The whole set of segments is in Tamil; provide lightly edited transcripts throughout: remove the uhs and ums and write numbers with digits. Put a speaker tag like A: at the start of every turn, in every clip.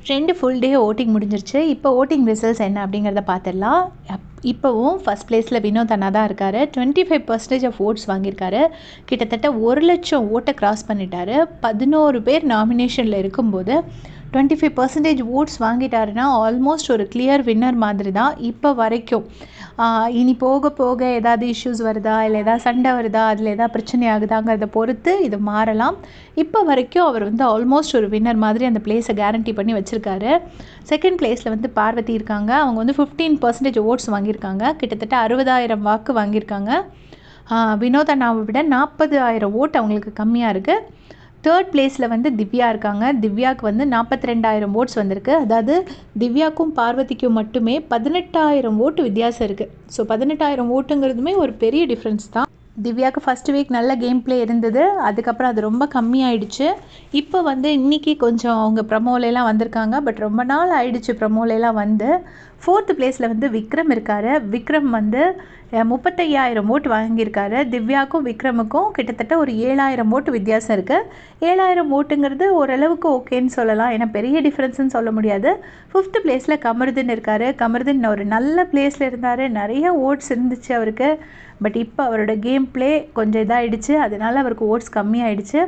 A: 2 ஃபுல் டே ஓட்டிங் முடிஞ்சிருச்சு. இப்போ ஓட்டிங் ரிசல்ட்ஸ் என்ன அப்படிங்கிறத பார்த்துடலாம். இப்போவும் ஃபஸ்ட் ப்ளேஸில் வினோத் அண்ணா தான் இருக்கார். 25% ஆஃப் ஓட்ஸ் வாங்கியிருக்காரு. கிட்டத்தட்ட 1,00,000 ஓட்டை கிராஸ் பண்ணிட்டாரு. 11 பேர் நாமினேஷனில் இருக்கும்போது 25% ஓட்ஸ் வாங்கிட்டாருன்னா ஆல்மோஸ்ட் ஒரு கிளியர் வின்னர் மாதிரி தான் இப்போ வரைக்கும். இனி போக போக ஏதாவது இஷ்யூஸ் வருதா, இல்லை ஏதாவது சண்டை வருதா, அதில் ஏதாவது பிரச்சனை ஆகுதாங்கிறத பொறுத்து இது மாறலாம். இப்போ வரைக்கும் அவர் வந்து ஆல்மோஸ்ட் ஒரு வின்னர் மாதிரி அந்த பிளேஸை கேரண்டி பண்ணி வச்சுருக்காரு. செகண்ட் பிளேஸில் வந்து பார்வதி இருக்காங்க. அவங்க வந்து 15% ஓட்ஸ் வாங்கியிருக்காங்க. கிட்டத்தட்ட 60,000 வாக்கு வாங்கியிருக்காங்க. வினோத் அண்ணாவை விட 40,000 ஓட்டு அவங்களுக்கு கம்மியாக இருக்குது. தேர்ட் பிளேஸில் வந்து திவ்யா இருக்காங்க. திவ்யாவுக்கு வந்து 42,000 ஓட்ஸ் வந்திருக்கு. அதாவது திவ்யாவுக்கும் பார்வதிக்கும் மட்டுமே 18,000 ஓட்டு வித்தியாசம் இருக்குது. ஸோ 18,000 ஓட்டுங்கிறதுமே ஒரு பெரிய டிஃப்ரென்ஸ் தான். திவ்யாவுக்கு ஃபஸ்ட் வீக் நல்ல கேம் பிளே இருந்தது. அதுக்கப்புறம் அது ரொம்ப கம்மியாயிடுச்சு. இப்போ வந்து இன்றைக்கி கொஞ்சம் அவங்க ப்ரமோலெலாம் வந்திருக்காங்க. பட் ரொம்ப நாள் ஆயிடுச்சு ப்ரமோலெலாம் வந்து. ஃபோர்த்து பிளேஸில் வந்து விக்ரம் இருக்கார். விக்ரம் வந்து 35,000 ஓட்டு வாங்கியிருக்காரு. திவ்யாவுக்கும் விக்ரமுக்கும் கிட்டத்தட்ட ஒரு 7,000 ஓட்டு வித்தியாசம் இருக்குது. 7,000 ஓட்டுங்கிறது ஓரளவுக்கு ஓகேன்னு சொல்லலாம். ஏன்னா பெரிய டிஃப்ரென்ஸ்னு சொல்ல முடியாது. ஃபிஃப்த்து பிளேஸில் கமருதீன் இருக்கார். கமருதீன் ஒரு நல்ல பிளேஸில் இருந்தார். நிறைய ஓட்ஸ் இருந்துச்சு அவருக்கு. பட் இப்போ அவரோட கேம் பிளே கொஞ்சம் இதாகிடுச்சு. அதனால் அவருக்கு ஓட்ஸ் கம்மியாயிடுச்சு.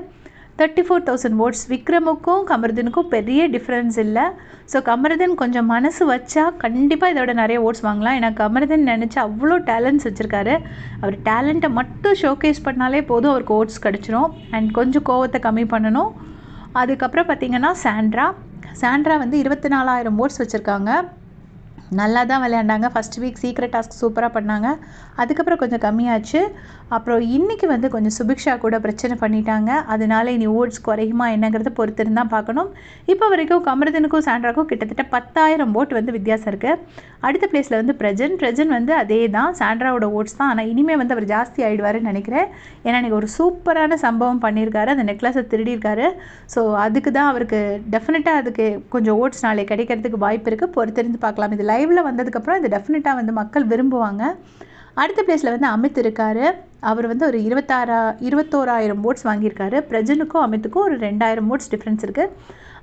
A: 34,000 ஓட்ஸ். விக்ரமுக்கும் கமருதீனுக்கும் பெரிய டிஃப்ரென்ஸ் இல்லை. ஸோ கமருதீன் கொஞ்சம் மனசு வச்சா கண்டிப்பாக இதோட நிறைய ஓட்ஸ் வாங்கலாம். ஏன்னா கமருதீன் நினச்சா அவ்வளோ டேலண்ட்ஸ் வச்சுருக்காரு. அவர் டேலண்ட்டை மட்டும் ஷோகேஸ் பண்ணாலே போதும், அவருக்கு ஓட்ஸ் கிடச்சிரும். அண்ட் கொஞ்சம் கோவத்தை கம்மி பண்ணணும். அதுக்கப்புறம் பார்த்திங்கன்னா சாண்ட்ரா வந்து 24,000 ஓட்ஸ் வச்சுருக்காங்க. நல்லா தான் விளையாண்டாங்க. ஃபஸ்ட் வீக் சீக்ரெட் டாஸ்க் சூப்பராக பண்ணாங்க. அதுக்கப்புறம் கொஞ்சம் கம்மியாச்சு. அப்புறம் இன்றைக்கி வந்து கொஞ்சம் சுபிக்ஷா கூட பிரச்சனை பண்ணிட்டாங்க. அதனால இனி ஓட்ஸ் குறையுமா என்னங்கிறத பொறுத்திருந்து தான் பார்க்கணும். இப்போ வரைக்கும் கமருதீனுக்கும் சாண்ட்ராக்கும் கிட்டத்தட்ட 10,000 ஓட்டு வந்து வித்தியாசம் இருக்குது. அடுத்த பிளேஸில் வந்து பிரஜன் வந்து அதே தான், சாண்ட்ராவோட ஓட்ஸ் தான். ஆனால் இனிமேல் வந்து அவர் ஜாஸ்தி ஆகிடுவாருன்னு நினைக்கிறேன். ஏன்னா இன்றைக்கி ஒரு சூப்பரான சம்பவம் பண்ணியிருக்காரு. அந்த நெக்லஸை திருடியிருக்காரு. ஸோ அதுக்கு தான் அவருக்கு டெஃபினட்டாக அதுக்கு கொஞ்சம் ஓட்ஸ் நாளை கிடைக்கிறதுக்கு வாய்ப்பு இருக்குது. பொறுத்திருந்து பார்க்கலாம். இது லைவில் வந்ததுக்கப்புறம் இது டெஃபினட்டாக வந்து மக்கள் விரும்புவாங்க. அடுத்த பிளேஸில் வந்து அமித் இருக்கார். அவர் வந்து ஒரு 21,000 ஓட்ஸ் வாங்கியிருக்காரு. பிரஜனுக்கும் அமித்துக்கும் ஒரு 2,000 ஓட்ஸ் டிஃப்ரென்ஸ் இருக்குது.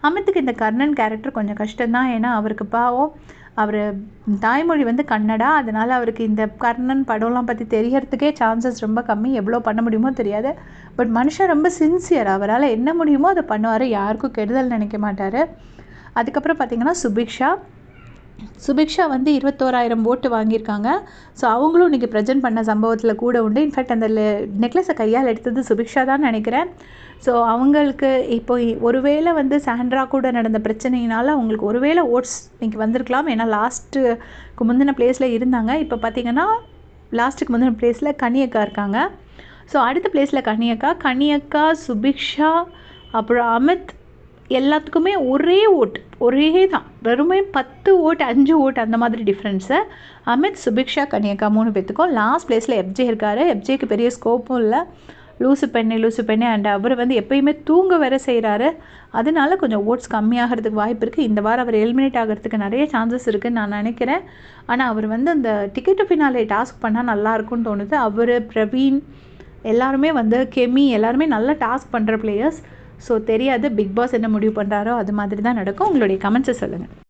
A: அமித்துக்கு இந்த கர்ணன் கேரக்டர் கொஞ்சம் கஷ்டம்தான். ஏன்னா அவருக்கு பாவம், அவர் தாய்மொழி வந்து கன்னடா. அதனால் அவருக்கு இந்த கர்ணன் படம்லாம் பற்றி தெரியறதுக்கே சான்சஸ் ரொம்ப கம்மி. எவ்வளோ பண்ண முடியுமோ தெரியாது. பட் மனுஷன் ரொம்ப சின்சியர். அவரால் என்ன முடியுமோ அதை பண்ணுவார். யாருக்கும் கெடுதல் நினைக்க மாட்டார். அதுக்கப்புறம் பார்த்திங்கன்னா சுபிக்ஷா வந்து 21,000 ஓட்டு வாங்கியிருக்காங்க. ஸோ அவங்களும் இன்றைக்கி ப்ரெசென்ட் பண்ண சம்பவத்தில் கூட உண்டு. இன்ஃபேக்ட் அந்த நெக்லஸை கையால் எடுத்தது சுபிக்ஷா தான் நினைக்கிறேன். ஸோ அவங்களுக்கு இப்போ ஒருவேளை வந்து சாண்ட்ரா கூட நடந்த பிரச்சனையினால் அவங்களுக்கு ஒருவேளை ஓட்ஸ் இன்றைக்கி வந்திருக்கலாம். ஏன்னா லாஸ்ட்டுக்கு முந்தின பிளேஸில் இருந்தாங்க. இப்போ பார்த்திங்கன்னா லாஸ்ட்டுக்கு முந்தின பிளேஸில் கனியக்கா இருக்காங்க. ஸோ அடுத்த பிளேஸில் கனியக்கா, சுபிக்ஷா, அப்புறம் அமித் எல்லாத்துக்குமே ஒரே தான். வெறுமே 10 ஓட்டு 5 ஓட்டு அந்த மாதிரி டிஃப்ரென்ஸு. அமித், சுபிக்ஷா, கனியக்கா 3 பேத்துக்கும். லாஸ்ட் பிளேஸில் எஃப்ஜே இருக்கார். எஃப்ஜேக்கு பெரிய ஸ்கோப்பும் இல்லை. லூசு பெண்ணே அண்ட் அவர் வந்து எப்போயுமே தூங்க வேற செய்கிறாரு. அதனால கொஞ்சம் ஓட்ஸ் கம்மியாகிறதுக்கு வாய்ப்பு இருக்குது. இந்த வாரம் அவர் எலிமினேட் ஆகிறதுக்கு நிறைய சான்சஸ் இருக்குதுன்னு நான் நினைக்கிறேன். ஆனால் அவர் வந்து அந்த டிக்கெட் டு ஃபினாலே டாஸ்க் பண்ணால் நல்லாயிருக்கும்னு தோணுது. அவர், பிரவீன் எல்லாருமே வந்து கெமி எல்லாருமே நல்லா டாஸ்க் பண்ணுற பிளேயர்ஸ். ஸோ தெரியாது, பிக் பாஸ் என்ன முடிவு பண்ணுறாரோ அது மாதிரி தான் நடக்கும். உங்களுடைய கமெண்ட்ஸை சொல்லுங்கள்.